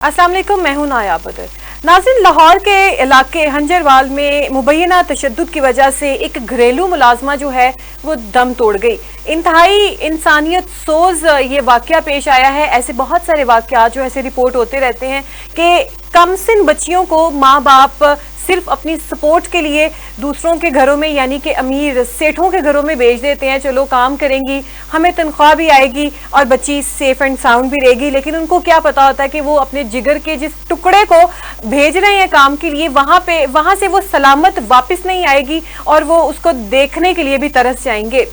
अस्सलाम वालेकुम, मैं हूं नाया बदर। नाज़रीन, लाहौर के इलाके हंजरवाल में मुबैना तशद्दुद की वजह से एक घरेलू मुलाजमा जो है वो दम तोड़ गई। इंतहाई इंसानियत सोज ये वाकया पेश आया है। ऐसे बहुत सारे वाकयात जो ऐसे रिपोर्ट होते रहते हैं कि कमसिन बच्चियों को माँ बाप सिर्फ अपनी सपोर्ट के लिए दूसरों के घरों में यानी कि अमीर सेठों के घरों में भेज देते हैं। चलो काम करेंगी, हमें तनख्वाह भी आएगी और बच्ची सेफ एंड साउंड भी रहेगी। लेकिन उनको क्या पता होता है कि वो अपने जिगर के जिस टुकड़े को भेज रहे हैं काम के लिए वहां से वो सलामत वापस नहीं आएगी और वो उसको देखने के लिए भी तरस जाएंगे।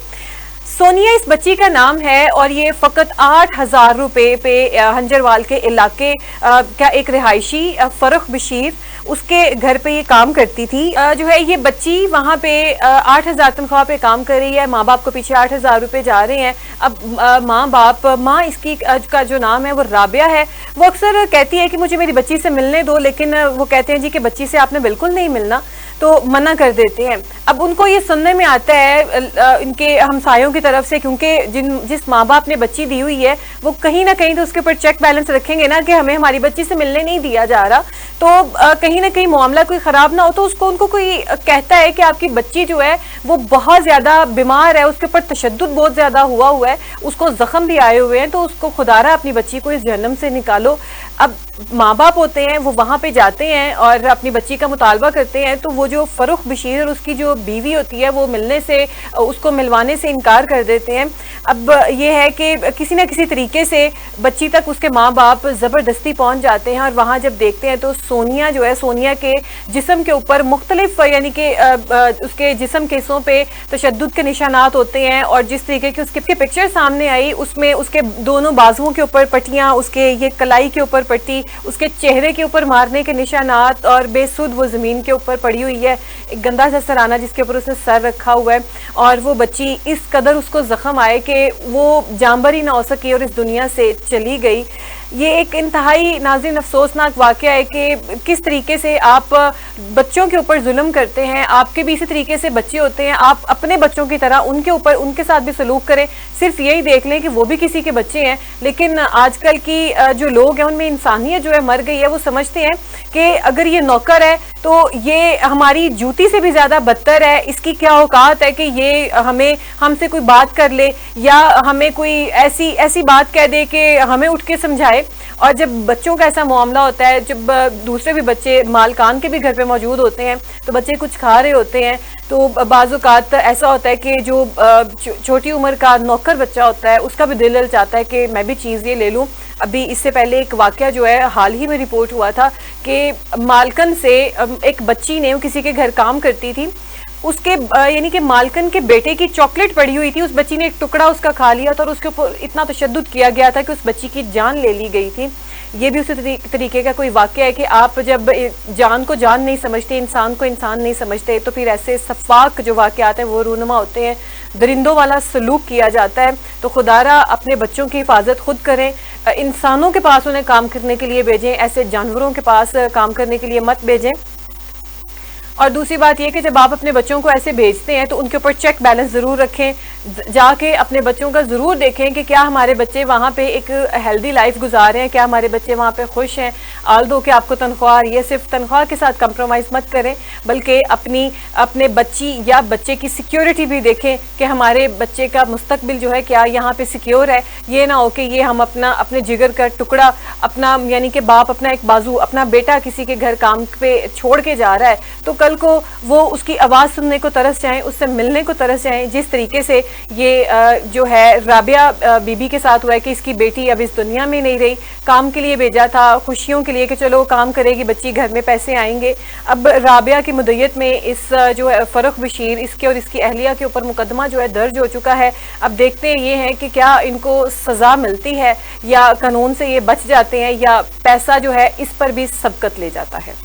सोनिया इस बच्ची का नाम है और ये फकत 8,000 रुपए पे हंजरवाल के इलाके का एक रिहायशी फरुख बशीर उसके घर पे ये काम करती थी। जो है ये बच्ची वहाँ पे 8,000 तनख्वाह पे काम कर रही है। माँ बाप को पीछे 8,000 रुपए जा रहे हैं। अब माँ इसकी का जो नाम है वो राबिया है। वो अक्सर कहती है कि मुझे मेरी बच्ची से मिलने दो, लेकिन वो कहते हैं जी कि बच्ची से आपने बिल्कुल नहीं मिलना, तो मना कर देते हैं। अब उनको ये सुनने में आता है इनके हमसायों की तरफ से, क्योंकि जिस माँ बाप ने बच्ची दी हुई है वो कहीं ना कहीं तो उसके ऊपर चेक बैलेंस रखेंगे ना कि हमें हमारी बच्ची से मिलने नहीं दिया जा रहा, तो कहीं ना कहीं मामला कोई खराब ना हो। तो उनको कोई कहता है कि आपकी बच्ची जो है वो बहुत ज्यादा बीमार है, उसके ऊपर तशद्दुद बहुत ज्यादा हुआ है, उसको जख्म भी आए हुए हैं, तो उसको खुदारा अपनी बच्ची को इस जहन्नम से निकालो। अब माँ बाप होते हैं वो वहां पे जाते हैं और अपनी बच्ची का मुतालबा करते हैं, तो वो जो फरुख बशीर और उसकी जो बीवी होती है वो मिलने से उसको मिलवाने से इनकार कर देते हैं। अब ये है कि किसी न किसी तरीके से बच्ची तक उसके माँ बाप जबरदस्ती पहुंच जाते हैं और वहां जब देखते हैं तो सोनिया जो है, सोनिया के जिस्म के ऊपर मुख्तलिफ यानी कि उसके जिस्म के हिस्सों पे तशद्दुद के निशानात होते हैं। और जिस तरीके की उसके पिक्चर सामने आई उसमें उसके दोनों बाजुओं के ऊपर पट्टियां, उसके ये कलाई के ऊपर पट्टी, उसके चेहरे के ऊपर मारने के निशानात और बेसुध वो जमीन के ऊपर पड़ी हुई है, एक गंदा सा सराना जिसके ऊपर उसने सर रखा हुआ है। और वो बच्ची इस कदर उसको जख्म आए कि वो जानबर ही ना हो सकी और इस दुनिया से चली गई। ये एक इंतहाई नाज़रीन अफसोसनाक वाक़या है कि किस तरीके से आप बच्चों के ऊपर जुल्म करते हैं। आपके भी इसी तरीके से बच्चे होते हैं, आप अपने बच्चों की तरह उनके साथ भी सलूक करें। सिर्फ यही देख लें कि वो भी किसी के बच्चे हैं। लेकिन आजकल की जो लोग हैं उनमें इंसानियत जो है मर गई है। वो समझते हैं कि अगर ये नौकर है तो ये हमारी जूती से भी ज्यादा बदतर है, इसकी क्या औकात है कि ये हमसे कोई बात कर ले या हमें कोई ऐसी बात कह दे कि हमें उठ के समझाए। और जब बच्चों का ऐसा मामला होता है, जब दूसरे भी बच्चे मालकान के भी घर पे मौजूद होते हैं तो बच्चे कुछ खा रहे होते हैं, तो बाज़ औक़ात ऐसा होता है कि जो छोटी उम्र का नौकर बच्चा होता है उसका भी दिल ललचाता है कि मैं भी चीज़ ये ले लूँ। अभी इससे पहले एक वाक़या जो है हाल ही में रिपोर्ट हुआ था कि मालकन से एक बच्ची ने, किसी के घर काम करती थी, उसके यानी कि मालकन के बेटे की चॉकलेट पड़ी हुई थी, उस बच्ची ने एक टुकड़ा उसका खा लिया था और उसके ऊपर इतना तशद्दुद किया गया था कि उस बच्ची की जान ले ली गई थी। ये भी उसी तरीके का कोई वाक़या है कि आप जब जान को जान नहीं समझते, इंसान को इंसान नहीं समझते, तो फिर ऐसे सफाक जो वाक़यात हैं वो रूनुमा होते हैं, दरिंदों वाला सलूक किया जाता है। तो खुदारा अपने बच्चों की हिफाजत खुद करें, इंसानों के पास उन्हें काम करने के लिए भेजें, ऐसे जानवरों के पास काम करने के लिए मत भेजें। और दूसरी बात यह कि जब आप अपने बच्चों को ऐसे भेजते हैं तो उनके ऊपर चेक बैलेंस ज़रूर रखें, जाके अपने बच्चों का ज़रूर देखें कि क्या हमारे बच्चे वहाँ पे एक हेल्दी लाइफ गुजार रहे हैं, क्या हमारे बच्चे वहाँ पे खुश हैं। आल दो कि आपको तनख्वाह, ये सिर्फ तनख्वाह के साथ कंप्रोमाइज़ मत करें, बल्कि अपने बच्ची या बच्चे की सिक्योरिटी भी देखें कि हमारे बच्चे का मुस्तकबिल जो है क्या यहाँ पे सिक्योर है। ये ना हो कि ये हम अपने जिगर का टुकड़ा, अपना यानी कि बाप अपना एक बाजू, अपना बेटा किसी के घर काम पे छोड़ के जा रहा है, तो कल को वो उसकी आवाज़ सुनने को तरस जाएं, उससे मिलने को तरस जाएं। जिस तरीके से ये जो है राबिया बीबी के साथ हुआ है कि इसकी बेटी अब इस दुनिया में नहीं रही, काम के लिए भेजा था, खुशियों के लिए कि चलो काम करेगी बच्ची, घर में पैसे आएंगे। अब राबिया की मुद्दत में इस जो है फरुख बशीर, इसके और इसकी अहलिया के ऊपर मुकदमा जो है दर्ज हो चुका है। अब देखते हैं ये है कि क्या इनको सज़ा मिलती है या कानून से ये बच जाते हैं या पैसा जो है इस पर भी सबकत ले जाता है।